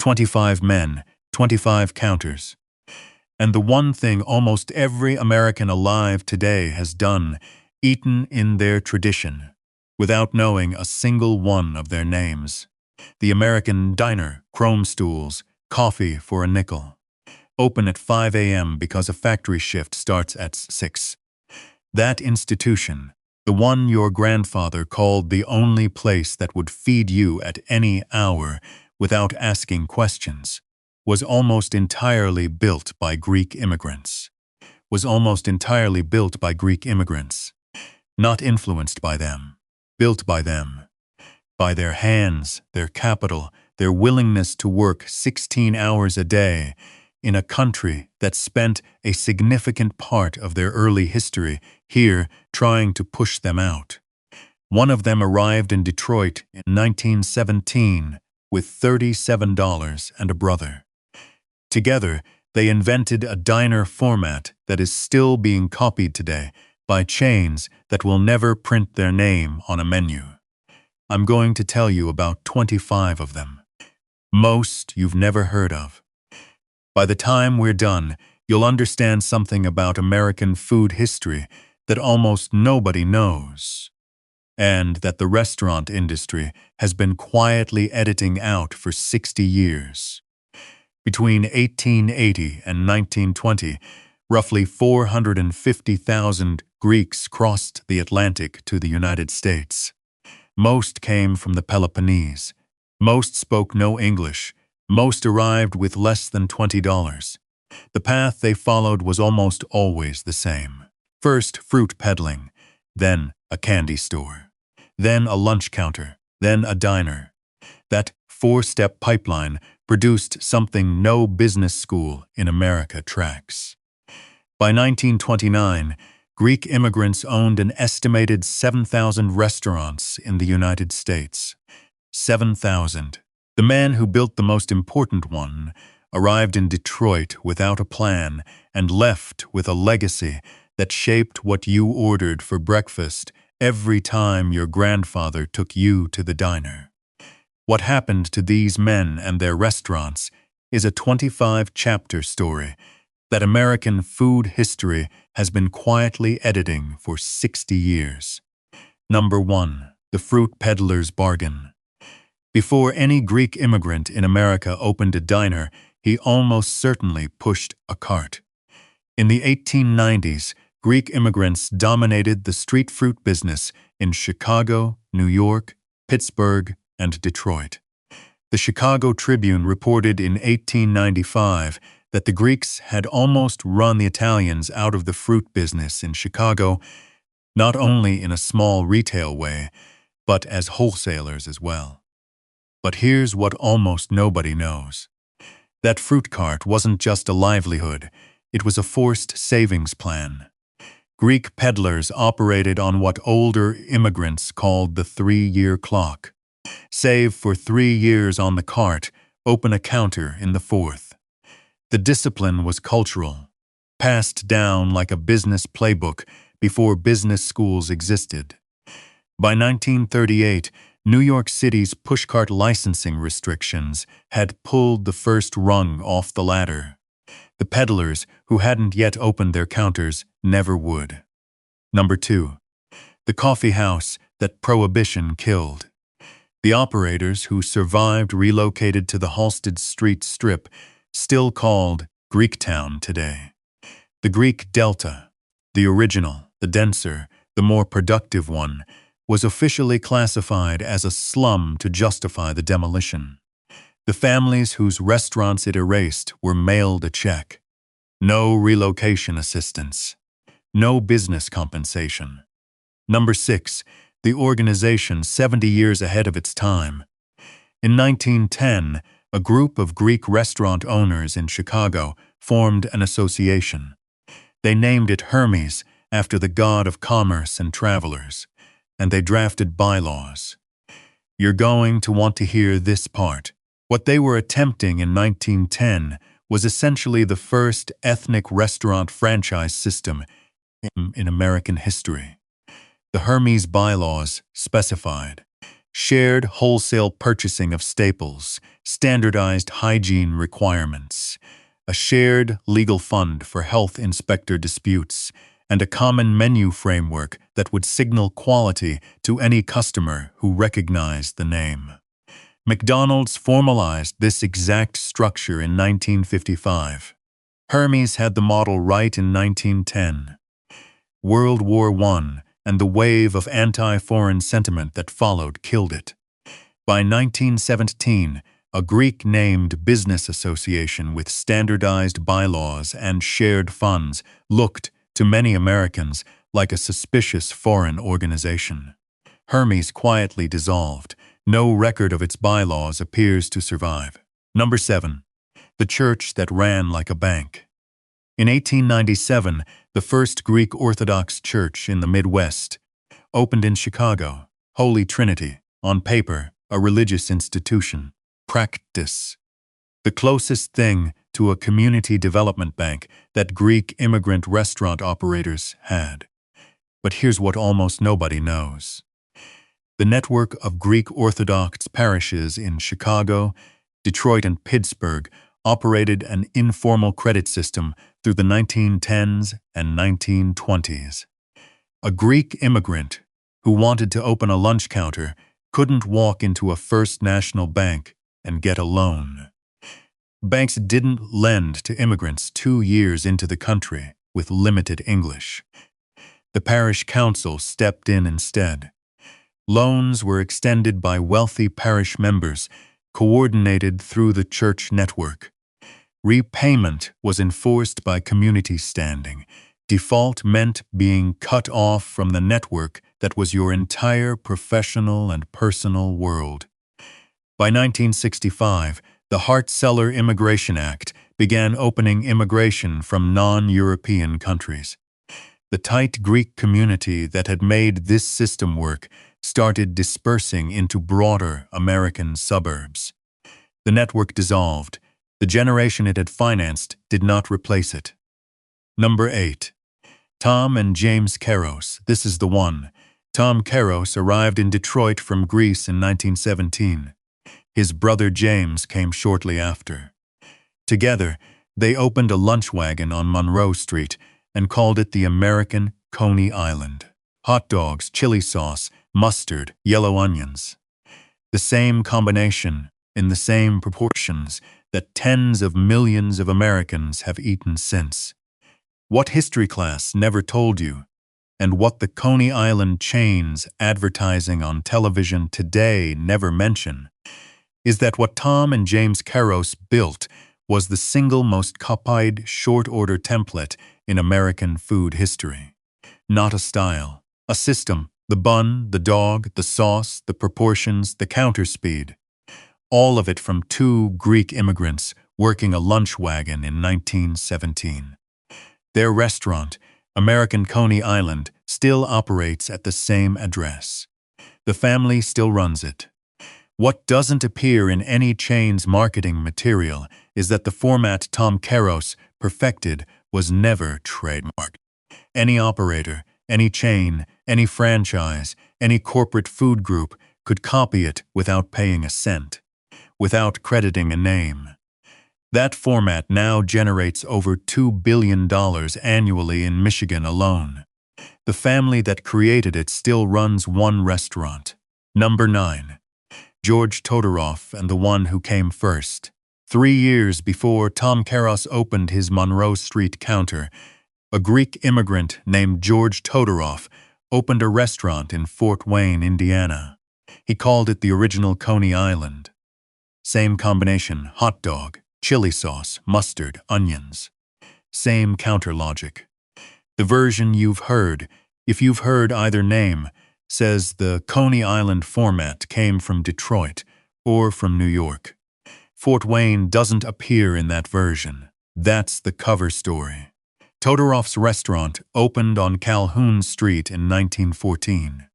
25 men, 25 counters. And the one thing almost every American alive today has done, eaten in their tradition, without knowing a single one of their names. The American diner, chrome stools, coffee for a nickel. Open at 5 a.m. because a factory shift starts at 6. That institution, the one your grandfather called the only place that would feed you at any hour without asking questions, was almost entirely built by Greek immigrants. Not influenced by them, built by them. By their hands, their capital, their willingness to work 16 hours a day in a country that spent a significant part of their early history here trying to push them out. One of them arrived in Detroit in 1917 with $37 and a brother. Together, they invented a diner format that is still being copied today by chains that will never print their name on a menu. I'm going to tell you about 25 of them. Most you've never heard of. By the time we're done, you'll understand something about American food history that almost nobody knows, and that the restaurant industry has been quietly editing out for 60 years. Between 1880 and 1920, roughly 450,000 Greeks crossed the Atlantic to the United States. Most came from the Peloponnese. Most spoke no English. Most arrived with less than $20. The path they followed was almost always the same. First, fruit peddling, then a candy store, then a lunch counter, then a diner. That four-step pipeline produced something no business school in America tracks. By 1929, Greek immigrants owned an estimated 7,000 restaurants in the United States. 7,000. The man who built the most important one arrived in Detroit without a plan and left with a legacy that shaped what you ordered for breakfast every time your grandfather took you to the diner. What happened to these men and their restaurants is a 25-chapter story that American food history has been quietly editing for 60 years. Number 1. The Fruit Peddler's Bargain. Before any Greek immigrant in America opened a diner, he almost certainly pushed a cart. In the 1890s, Greek immigrants dominated the street fruit business in Chicago, New York, Pittsburgh, and Detroit. The Chicago Tribune reported in 1895 that the Greeks had almost run the Italians out of the fruit business in Chicago, not only in a small retail way, but as wholesalers as well. But here's what almost nobody knows. That fruit cart wasn't just a livelihood, it was a forced savings plan. Greek peddlers operated on what older immigrants called the 3-year clock. Save for 3 years on the cart, open a counter in the 4th. The discipline was cultural, passed down like a business playbook before business schools existed. By 1938, New York City's pushcart licensing restrictions had pulled the first rung off the ladder. The peddlers who hadn't yet opened their counters never would. Number 2. The coffee house that Prohibition killed. The operators who survived relocated to the Halsted Street Strip, still called Greektown today. The Greek Delta, the original, the denser, the more productive one, was officially classified as a slum to justify the demolition. The families whose restaurants it erased were mailed a check. No relocation assistance. No business compensation. Number 6. The organization 70 years ahead of its time. In 1910, a group of Greek restaurant owners in Chicago formed an association. They named it Hermes after the god of commerce and travelers, and they drafted bylaws. You're going to want to hear this part. What they were attempting in 1910 was essentially the first ethnic restaurant franchise system in American history. The Hermes bylaws specified shared wholesale purchasing of staples, standardized hygiene requirements, a shared legal fund for health inspector disputes, and a common menu framework that would signal quality to any customer who recognized the name. McDonald's formalized this exact structure in 1955. Hermes had the model right in 1910. World War I and the wave of anti-foreign sentiment that followed killed it. By 1917, a Greek-named business association with standardized bylaws and shared funds looked, to many Americans, like a suspicious foreign organization. Hermes quietly dissolved. No record of its bylaws appears to survive. Number 7. The church that ran like a bank. In 1897, the first Greek Orthodox church in the Midwest opened in Chicago. Holy Trinity, on paper, a religious institution. Practice, the closest thing to a community development bank that Greek immigrant restaurant operators had. But here's what almost nobody knows. The network of Greek Orthodox parishes in Chicago, Detroit, and Pittsburgh operated an informal credit system through the 1910s and 1920s. A Greek immigrant who wanted to open a lunch counter couldn't walk into a First National Bank and get a loan. Banks didn't lend to immigrants 2 years into the country with limited English. The parish council stepped in instead. Loans were extended by wealthy parish members, coordinated through the church network. Repayment was enforced by community standing. Default meant being cut off from the network that was your entire professional and personal world. By 1965, the Hart-Celler Immigration Act began opening immigration from non-European countries. The tight Greek community that had made this system work started dispersing into broader American suburbs. The network dissolved. The generation it had financed did not replace it. Number 8. Tom and James Keros. This is the one. Tom Keros arrived in Detroit from Greece in 1917. His brother James came shortly after. Together, they opened a lunch wagon on Monroe Street and called it the American Coney Island. Hot dogs, chili sauce, mustard, yellow onions. The same combination, in the same proportions, that tens of millions of Americans have eaten since. What history class never told you, and what the Coney Island chains advertising on television today never mention, is that what Tom and James Keros built was the single most copied short-order template in American food history. Not a style, a system, the bun, the dog, the sauce, the proportions, the counter speed. All of it from 2 Greek immigrants working a lunch wagon in 1917. Their restaurant, American Coney Island, still operates at the same address. The family still runs it. What doesn't appear in any chain's marketing material is that the format Tom Keros perfected was never trademarked. Any operator, any chain, any franchise, any corporate food group could copy it without paying a cent, without crediting a name. That format now generates over $2 billion annually in Michigan alone. The family that created it still runs one restaurant. Number 9. George Todorov and the One Who Came First. 3 years before Tom Keros opened his Monroe Street counter, a Greek immigrant named George Todorov opened a restaurant in Fort Wayne, Indiana. He called it the original Coney Island. Same combination, hot dog, chili sauce, mustard, onions. Same counter logic. The version you've heard, if you've heard either name, says the Coney Island format came from Detroit or from New York. Fort Wayne doesn't appear in that version. That's the cover story. Todorov's restaurant opened on Calhoun Street in 1914,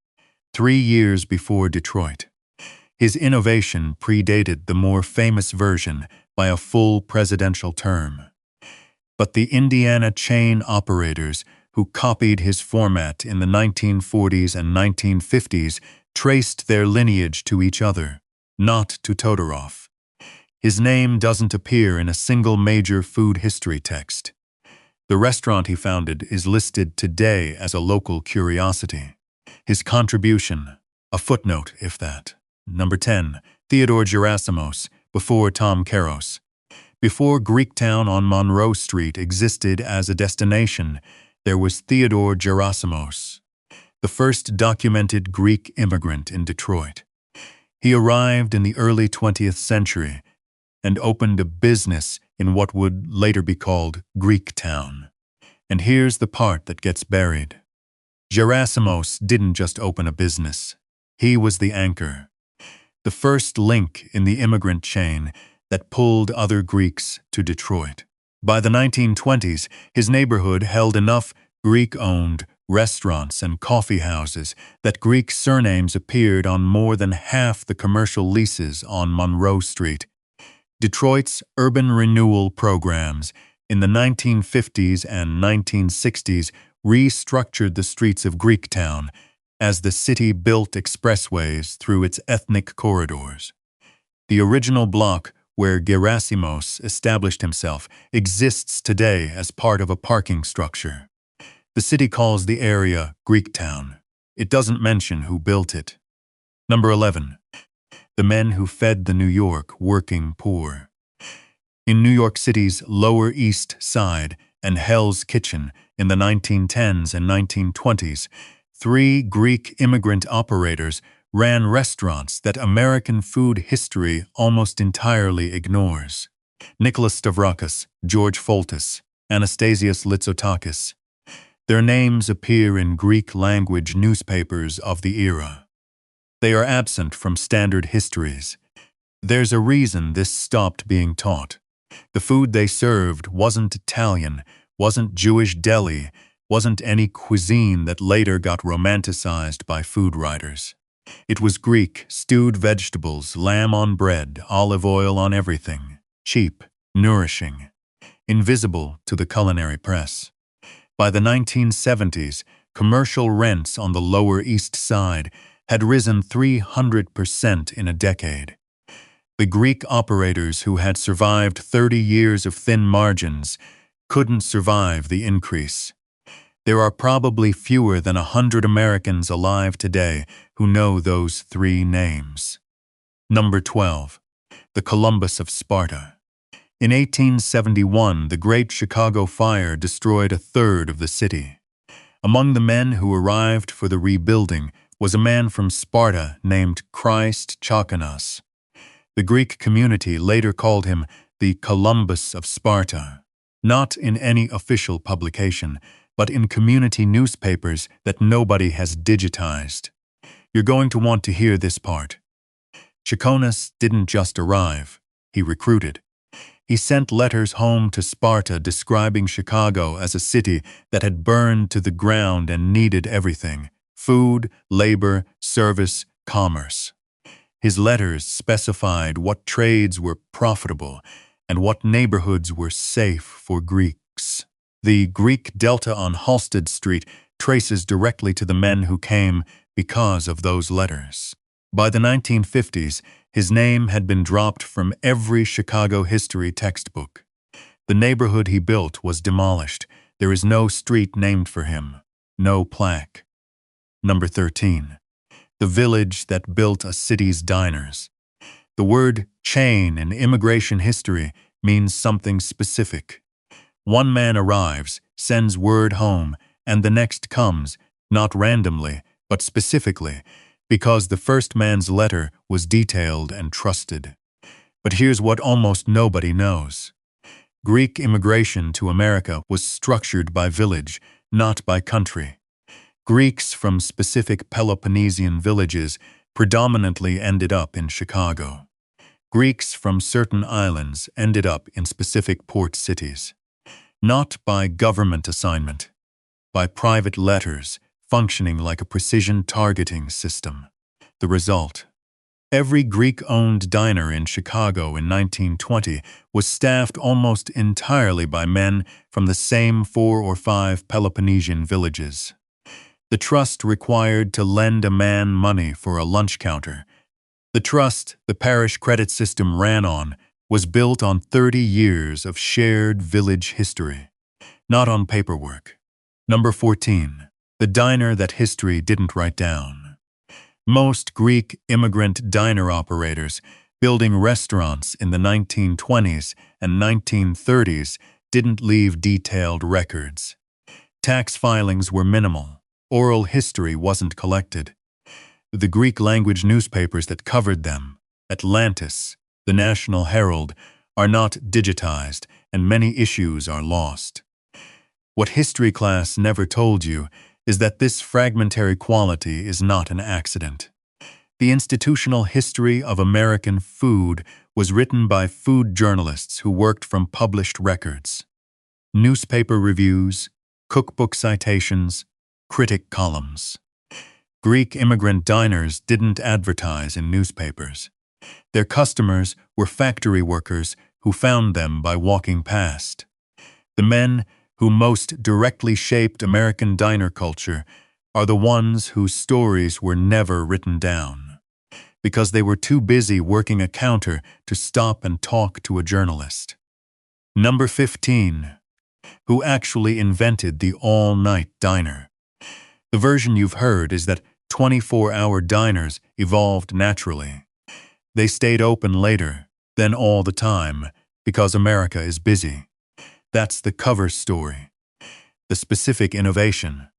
3 years before Detroit. His innovation predated the more famous version by a full presidential term. But the Indiana chain operators who copied his format in the 1940s and 1950s traced their lineage to each other, not to Todorov. His name doesn't appear in a single major food history text. The restaurant he founded is listed today as a local curiosity. His contribution, a footnote if that. Number 10. Theodore Gerasimos, before Tom Keros. Before Greektown on Monroe Street existed as a destination, there was Theodore Gerasimos, the first documented Greek immigrant in Detroit. He arrived in the early 20th century and opened a business in what would later be called Greektown. And here's the part that gets buried. Gerasimos didn't just open a business. He was the anchor, the first link in the immigrant chain that pulled other Greeks to Detroit. By the 1920s, his neighborhood held enough Greek-owned restaurants and coffee houses that Greek surnames appeared on more than half the commercial leases on Monroe Street. Detroit's urban renewal programs in the 1950s and 1960s restructured the streets of Greektown as the city built expressways through its ethnic corridors. The original block where Gerasimos established himself exists today as part of a parking structure. The city calls the area Greektown. It doesn't mention who built it. Number 11. The men who fed the New York working poor. In New York City's Lower East Side and Hell's Kitchen in the 1910s and 1920s, 3 Greek immigrant operators ran restaurants that American food history almost entirely ignores. Nicholas Stavrakis, George Foltis, Anastasios Litsotakis. Their names appear in Greek-language newspapers of the era. They are absent from standard histories. There's a reason this stopped being taught. The food they served wasn't Italian, wasn't Jewish deli, wasn't any cuisine that later got romanticized by food writers. It was Greek, stewed vegetables, lamb on bread, olive oil on everything, cheap, nourishing, invisible to the culinary press. By the 1970s, commercial rents on the Lower East Side had risen 300% in a decade. The Greek operators who had survived 30 years of thin margins couldn't survive the increase. There are probably fewer than 100 Americans alive today who know those 3 names. Number 12. The Columbus of Sparta. In 1871, the Great Chicago Fire destroyed 1/3 of the city. Among the men who arrived for the rebuilding was a man from Sparta named Christ Chakinas. The Greek community later called him the Columbus of Sparta, not in any official publication, but in community newspapers that nobody has digitized. You're going to want to hear this part. Chakinas didn't just arrive, he recruited. He sent letters home to Sparta describing Chicago as a city that had burned to the ground and needed everything: food, labor, service, commerce. His letters specified what trades were profitable and what neighborhoods were safe for Greeks. The Greek Delta on Halsted Street traces directly to the men who came because of those letters. By the 1950s, his name had been dropped from every Chicago history textbook. The neighborhood he built was demolished. There is no street named for him, no plaque. Number 13. The village that built a city's diners. The word chain in immigration history means something specific. One man arrives, sends word home, and the next comes, not randomly, but specifically, because the first man's letter was detailed and trusted. But here's what almost nobody knows. Greek immigration to America was structured by village, not by country. Greeks from specific Peloponnesian villages predominantly ended up in Chicago. Greeks from certain islands ended up in specific port cities. Not by government assignment, by private letters functioning like a precision targeting system. The result: every Greek-owned diner in Chicago in 1920 was staffed almost entirely by men from the same 4 or 5 Peloponnesian villages. The trust required to lend a man money for a lunch counter. The trust the parish credit system ran on was built on 30 years of shared village history, not on paperwork. Number 14. The diner that history didn't write down. Most Greek immigrant diner operators building restaurants in the 1920s and 1930s didn't leave detailed records. Tax filings were minimal. Oral history wasn't collected. The Greek language newspapers that covered them, Atlantis, the National Herald, are not digitized, and many issues are lost. What history class never told you is that this fragmentary quality is not an accident. The institutional history of American food was written by food journalists who worked from published records. Newspaper reviews, cookbook citations, critic columns. Greek immigrant diners didn't advertise in newspapers. Their customers were factory workers who found them by walking past. The men who most directly shaped American diner culture are the ones whose stories were never written down, because they were too busy working a counter to stop and talk to a journalist. Number 15. Who actually invented the all-night diner? The version you've heard is that 24-hour diners evolved naturally. They stayed open later, then all the time, because America is busy. That's the cover story. The specific innovation.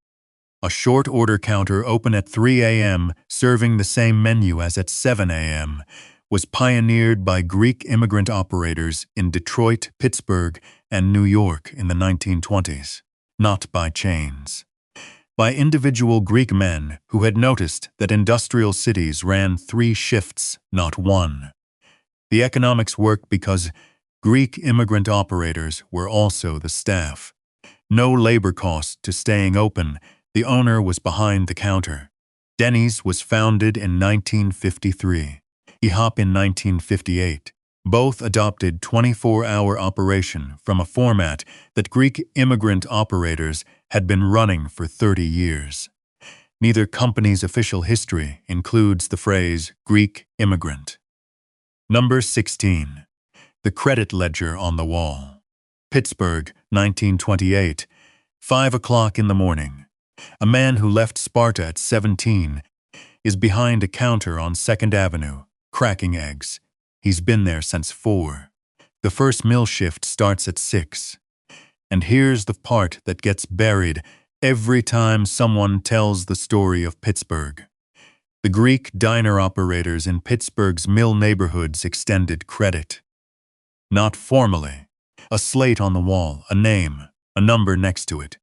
A short order counter open at 3 a.m., serving the same menu as at 7 a.m., was pioneered by Greek immigrant operators in Detroit, Pittsburgh, and New York in the 1920s, not by chains. By individual Greek men who had noticed that industrial cities ran 3 shifts, not 1. The economics worked because Greek immigrant operators were also the staff. No labor cost to staying open. The owner was behind the counter. Denny's was founded in 1953. IHOP in 1958. Both adopted 24-hour operation from a format that Greek immigrant operators had been running for 30 years. Neither company's official history includes the phrase Greek immigrant. Number 16. The credit ledger on the wall. Pittsburgh, 1928. 5 o'clock in the morning. A man who left Sparta at 17 is behind a counter on 2nd Avenue, cracking eggs. He's been there since 4. The first mill shift starts at 6. And here's the part that gets buried every time someone tells the story of Pittsburgh. The Greek diner operators in Pittsburgh's mill neighborhoods extended credit. Not formally. A slate on the wall, a name, a number next to it.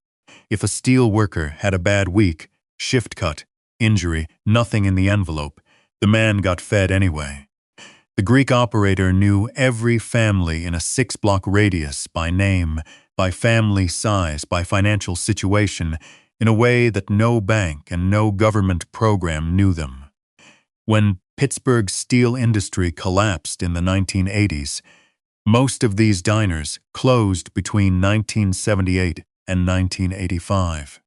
If a steel worker had a bad week, shift cut, injury, nothing in the envelope, the man got fed anyway. The Greek operator knew every family in a 6-block radius by name, by family size, by financial situation, in a way that no bank and no government program knew them. When Pittsburgh's steel industry collapsed in the 1980s, most of these diners closed between 1978 and 1985.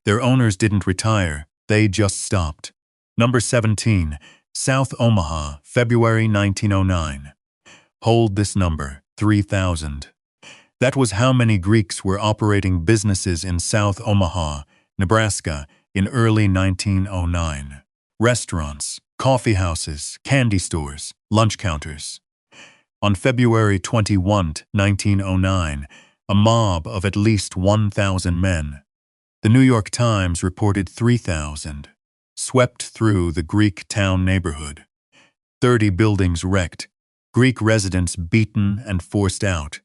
Their owners didn't retire, they just stopped. Number 17. South Omaha, February 1909. Hold this number, 3,000. That was how many Greeks were operating businesses in South Omaha, Nebraska, in early 1909. Restaurants, coffee houses, candy stores, lunch counters. On February 21, 1909, a mob of at least 1,000 men, the New York Times reported 3,000, swept through the Greek town neighborhood. 30 buildings wrecked, Greek residents beaten and forced out.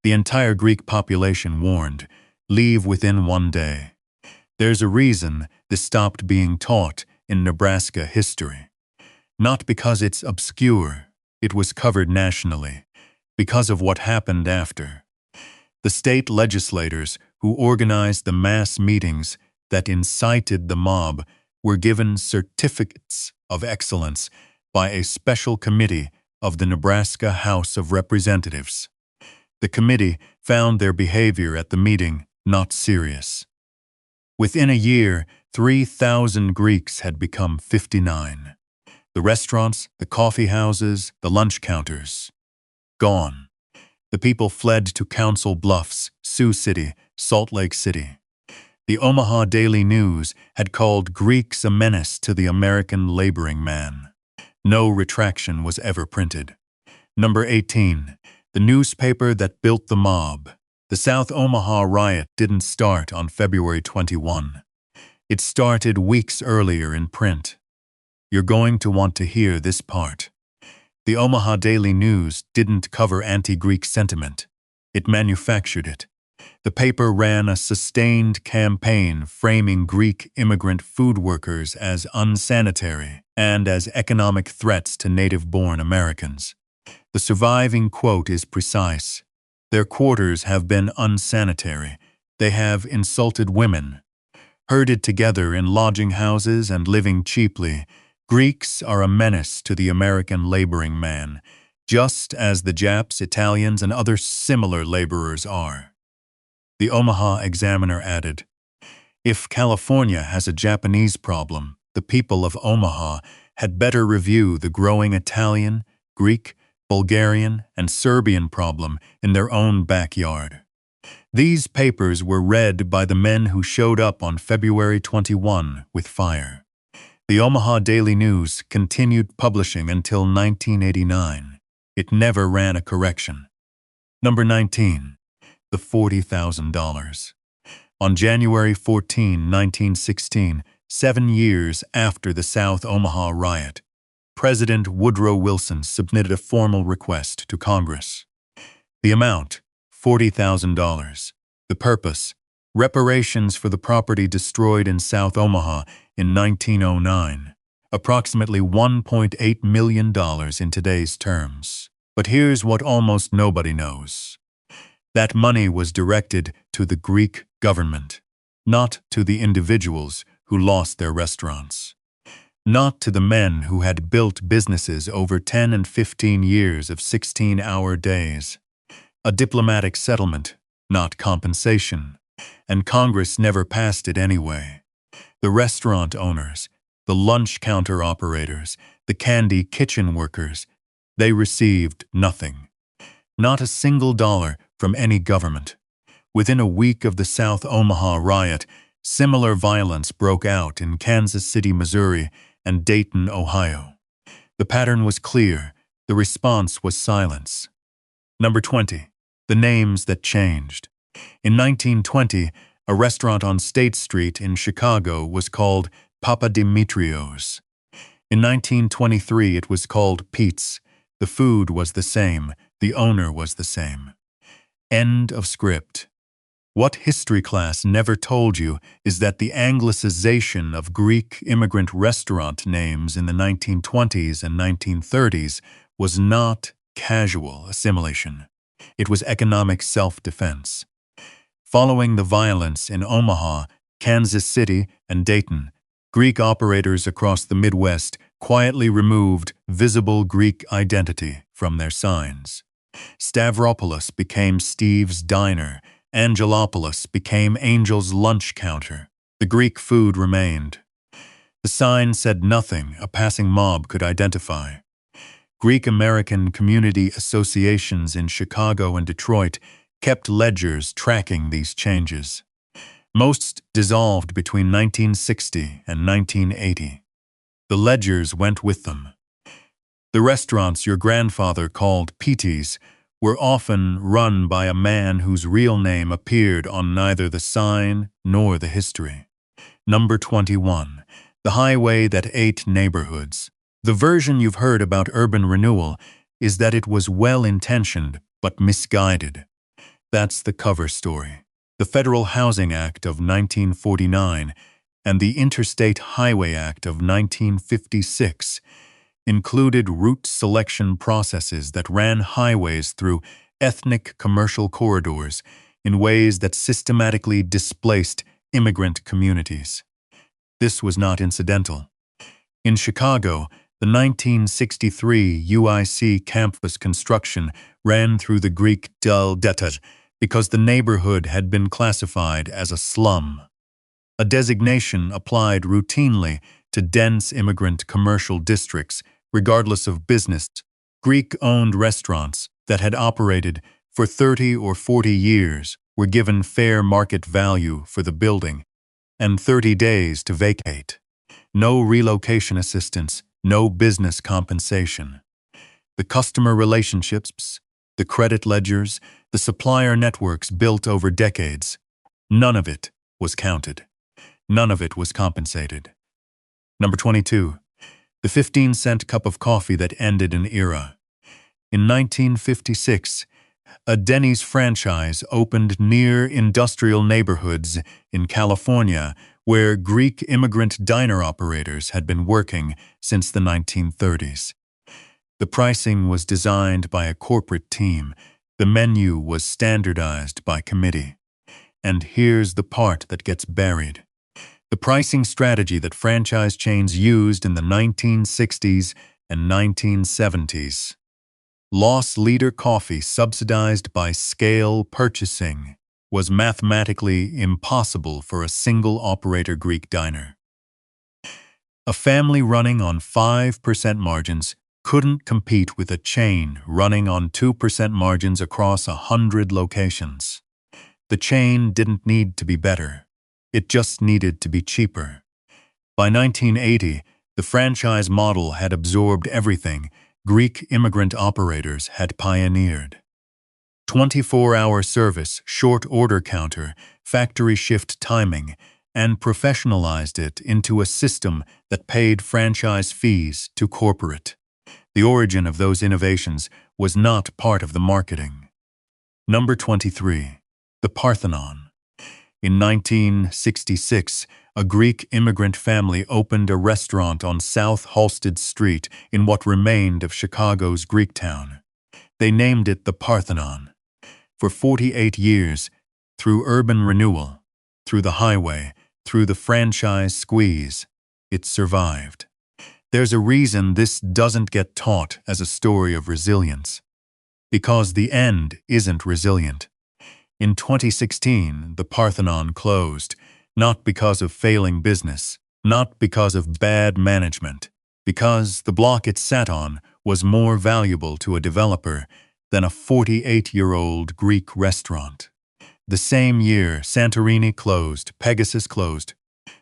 The entire Greek population warned, leave within 1 day. There's a reason this stopped being taught in Nebraska history. Not because it's obscure, it was covered nationally, because of what happened after. The state legislators who organized the mass meetings that incited the mob were given certificates of excellence by a special committee of the Nebraska House of Representatives. The committee found their behavior at the meeting not serious. Within a year, 3,000 Greeks had become 59. The restaurants, the coffee houses, the lunch counters. Gone. The people fled to Council Bluffs, Sioux City, Salt Lake City. The Omaha Daily News had called Greeks a menace to the American laboring man. No retraction was ever printed. Number 18. The newspaper that built the mob. The South Omaha riot didn't start on February 21. It started weeks earlier in print. You're going to want to hear this part. The Omaha Daily News didn't cover anti-Greek sentiment. It manufactured it. The paper ran a sustained campaign framing Greek immigrant food workers as unsanitary and as economic threats to native-born Americans. The surviving quote is precise. Their quarters have been unsanitary. They have insulted women. Herded together in lodging houses and living cheaply, Greeks are a menace to the American laboring man, just as the Japs, Italians, and other similar laborers are. The Omaha Examiner added, if California has a Japanese problem, the people of Omaha had better review the growing Italian, Greek, Bulgarian, and Serbian problem in their own backyard. These papers were read by the men who showed up on February 21 with fire. The Omaha Daily News continued publishing until 1989. It never ran a correction. Number 19. The $40,000. On January 14, 1916, 7 years after the South Omaha riot, President Woodrow Wilson submitted a formal request to Congress. The amount, $40,000. The purpose, reparations for the property destroyed in South Omaha in 1909, approximately $1.8 million in today's terms. But here's what almost nobody knows. That money was directed to the Greek government, not to the individuals who lost their restaurants, not to the men who had built businesses over 10 and 15 years of 16-hour days. A diplomatic settlement, not compensation, and Congress never passed it anyway. The restaurant owners, the lunch counter operators, the candy kitchen workers, they received nothing. Not a single dollar from any government. Within a week of the South Omaha riot, similar violence broke out in Kansas City, Missouri, and Dayton, Ohio. The pattern was clear. The response was silence. Number 20. The names that changed. In 1920, a restaurant on State Street in Chicago was called Papa Dimitrios. In 1923, it was called Pete's. The food was the same. The owner was the same. End of script. What history class never told you is that the Anglicization of Greek immigrant restaurant names in the 1920s and 1930s was not casual assimilation. It was economic self-defense. Following the violence in Omaha, Kansas City, and Dayton, Greek operators across the Midwest quietly removed visible Greek identity from their signs. Stavropoulos became Steve's Diner. Angelopolis became Angel's Lunch Counter. The Greek food remained. The sign said nothing a passing mob could identify. Greek-American community associations in Chicago and Detroit kept ledgers tracking these changes. Most dissolved between 1960 and 1980. The ledgers went with them. The restaurants your grandfather called Petey's were often run by a man whose real name appeared on neither the sign nor the history. Number 21. The highway that ate neighborhoods. The version you've heard about urban renewal is that it was well-intentioned but misguided. That's the cover story. The Federal Housing Act of 1949 and the Interstate Highway Act of 1956 included route selection processes that ran highways through ethnic commercial corridors in ways that systematically displaced immigrant communities. This was not incidental. In Chicago, the 1963 UIC campus construction ran through the Greek Delta because the neighborhood had been classified as a slum. a designation applied routinely to dense immigrant commercial districts, regardless of business. Greek-owned restaurants that had operated for 30 or 40 years were given fair market value for the building and 30 days to vacate. No relocation assistance, no business compensation. The customer relationships, the credit ledgers, the supplier networks built over decades, none of it was counted. None of it was compensated. Number 22. The 15-cent cup of coffee that ended an era. In 1956, a Denny's franchise opened near industrial neighborhoods in California where Greek immigrant diner operators had been working since the 1930s. The pricing was designed by a corporate team. The menu was standardized by committee. And here's the part that gets buried. The pricing strategy that franchise chains used in the 1960s and 1970s. Loss leader coffee subsidized by scale purchasing was mathematically impossible for a single operator Greek diner. A family running on 5% margins couldn't compete with a chain running on 2% margins across 100 locations. The chain didn't need to be better. It just needed to be cheaper. By 1980, the franchise model had absorbed everything Greek immigrant operators had pioneered. 24-hour service, short order counter, factory shift timing, and professionalized it into a system that paid franchise fees to corporate. The origin of those innovations was not part of the marketing. Number 23. The Parthenon. In 1966, a Greek immigrant family opened a restaurant on South Halsted Street in what remained of Chicago's Greektown. They named it the Parthenon. For 48 years, through urban renewal, through the highway, through the franchise squeeze, it survived. There's a reason this doesn't get taught as a story of resilience. Because the end isn't resilient. In 2016, the Parthenon closed, not because of failing business, not because of bad management, because the block it sat on was more valuable to a developer than a 48-year-old Greek restaurant. The same year, Santorini closed, Pegasus closed.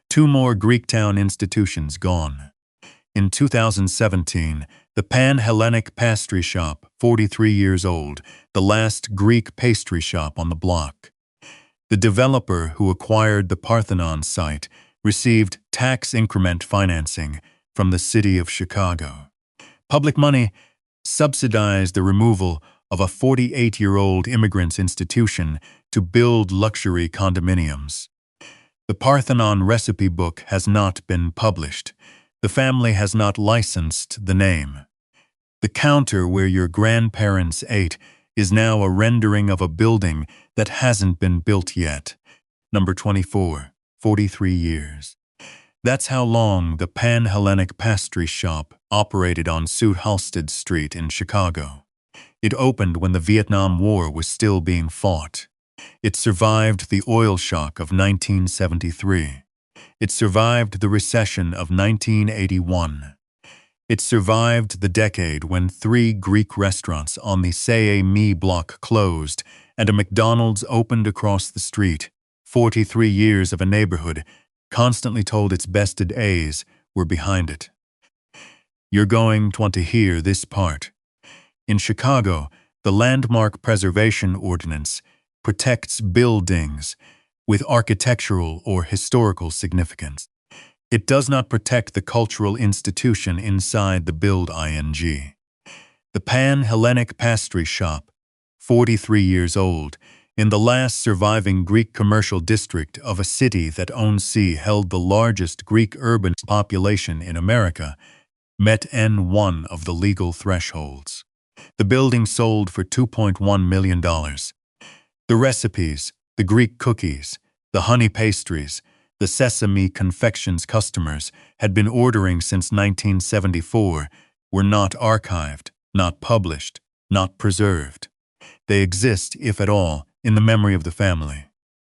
2 more Greektown institutions gone. In 2017, the Pan-Hellenic Pastry Shop, 43 years old, the last Greek pastry shop on the block. The developer who acquired the Parthenon site received tax increment financing from the city of Chicago. Public money subsidized the removal of a 48-year-old immigrants institution to build luxury condominiums. The Parthenon recipe book has not been published. The family has not licensed the name. The counter where your grandparents ate is now a rendering of a building that hasn't been built yet. Number 24, 43 years. That's how long the Pan-Hellenic Pastry Shop operated on South Halsted Street in Chicago. It opened when the Vietnam War was still being fought. It survived the oil shock of 1973. It survived the recession of 1981. It survived the decade when 3 Greek restaurants on the Say-Me block closed and a McDonald's opened across the street. 43 years of a neighborhood constantly told its best days were behind it. You're going to want to hear this part. In Chicago, the Landmark Preservation Ordinance protects buildings with architectural or historical significance. It does not protect the cultural institution inside the build-ing. The Pan-Hellenic Pastry Shop, 43 years old, in the last surviving Greek commercial district of a city that held the largest Greek urban population in America, met one of the legal thresholds. The building sold for $2.1 million. The recipes, the Greek cookies, the honey pastries, the sesame confections customers had been ordering since 1974 were not archived, not published, not preserved. They exist, if at all, in the memory of the family.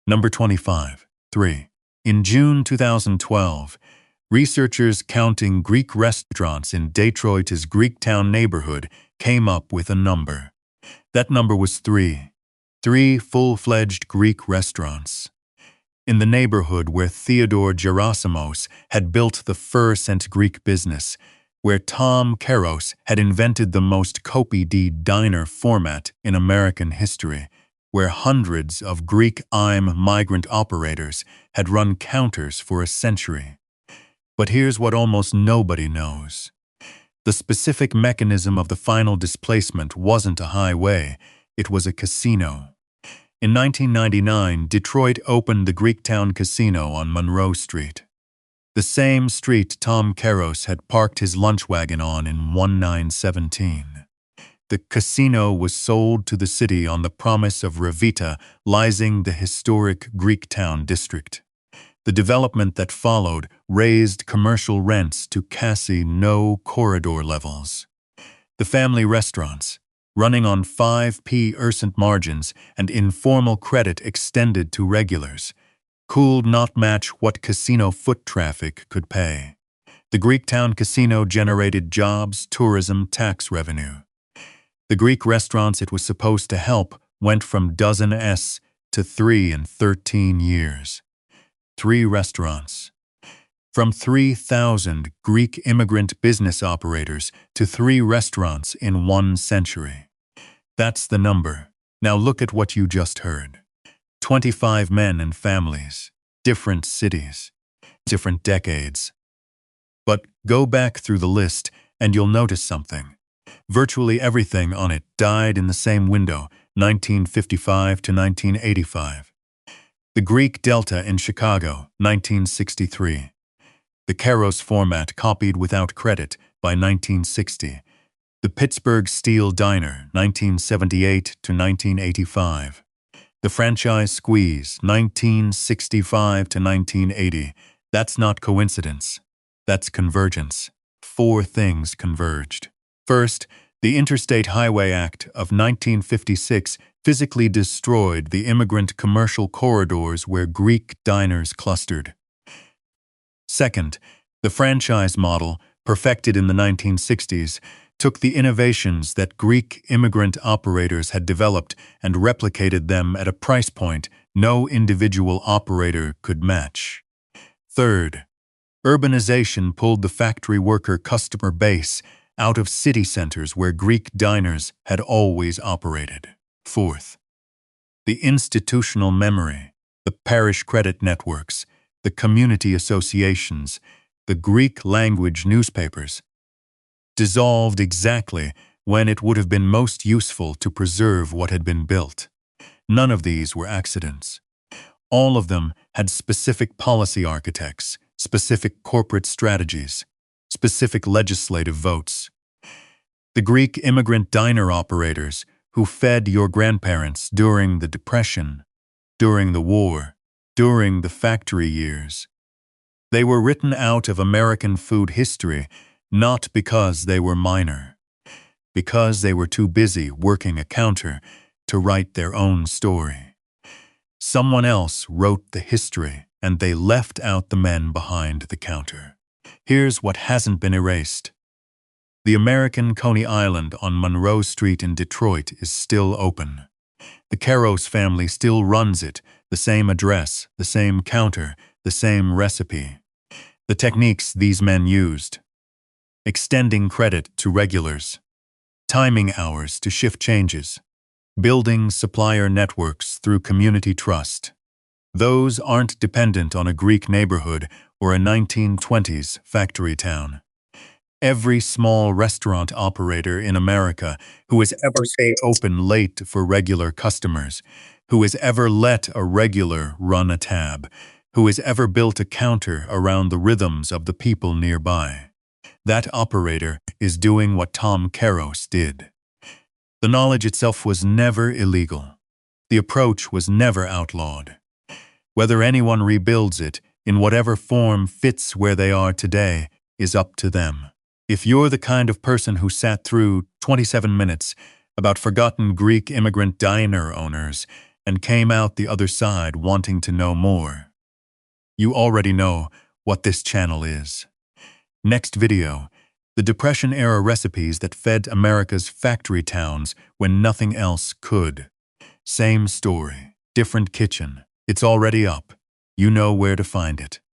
Number 25, 3. In June 2012, researchers counting Greek restaurants in Detroit's Greektown neighborhood came up with a number. That number was 3. 3 full-fledged Greek restaurants. In the neighborhood where Theodore Gerasimos had built the fur-scent Greek business, where Tom Keros had invented the most copy-D diner format in American history, where hundreds of Greek-IM migrant operators had run counters for a century. But here's what almost nobody knows. The specific mechanism of the final displacement wasn't a highway, it was a casino. In 1999, Detroit opened the Greektown Casino on Monroe Street. The same street Tom Keros had parked his lunch wagon on in 1917. The casino was sold to the city on the promise of revitalizing the historic Greektown district. The development that followed raised commercial rents to casino corridor levels. The family restaurants, running on 5% margins and informal credit extended to regulars, could not match what casino foot traffic could pay. The Greektown Casino generated jobs, tourism, tax revenue. The Greek restaurants it was supposed to help went from dozen-s to 3 in 13 years. 3 restaurants. From 3,000 Greek immigrant business operators to 3 restaurants in 1 century. That's the number. Now look at what you just heard. 25 men and families, different cities, different decades. But go back through the list and you'll notice something. Virtually everything on it died in the same window, 1955 to 1985. The Greek Delta in Chicago, 1963. The Keros format copied without credit by 1960. The Pittsburgh Steel Diner, 1978 to 1985. The Franchise Squeeze, 1965 to 1980. That's not coincidence. That's convergence. 4 things converged. First, the Interstate Highway Act of 1956 physically destroyed the immigrant commercial corridors where Greek diners clustered. Second, the franchise model, perfected in the 1960s, took the innovations that Greek immigrant operators had developed and replicated them at a price point no individual operator could match. Third, urbanization pulled the factory worker customer base out of city centers where Greek diners had always operated. Fourth, the institutional memory, the parish credit networks, the community associations, the Greek language newspapers, dissolved exactly when it would have been most useful to preserve what had been built. None of these were accidents. All of them had specific policy architects, specific corporate strategies, specific legislative votes. The Greek immigrant diner operators who fed your grandparents during the Depression, during the war, during the factory years. They were written out of American food history not because they were minor, because they were too busy working a counter to write their own story. Someone else wrote the history, and they left out the men behind the counter. Here's what hasn't been erased. The American Coney Island on Monroe Street in Detroit is still open. The Keros family still runs it, the same address, the same counter, the same recipe. The techniques these men used: extending credit to regulars, timing hours to shift changes, building supplier networks through community trust. Those aren't dependent on a Greek neighborhood or a 1920s factory town. Every small restaurant operator in America who has ever stayed open late for regular customers, who has ever let a regular run a tab, who has ever built a counter around the rhythms of the people nearby. That operator is doing what Tom Keros did. The knowledge itself was never illegal. The approach was never outlawed. Whether anyone rebuilds it in whatever form fits where they are today is up to them. If you're the kind of person who sat through 27 minutes about forgotten Greek immigrant diner owners and came out the other side wanting to know more, You already know what this channel is. Next video, the Depression-era recipes that fed America's factory towns when nothing else could. Same story, different kitchen. It's already up. You know where to find it.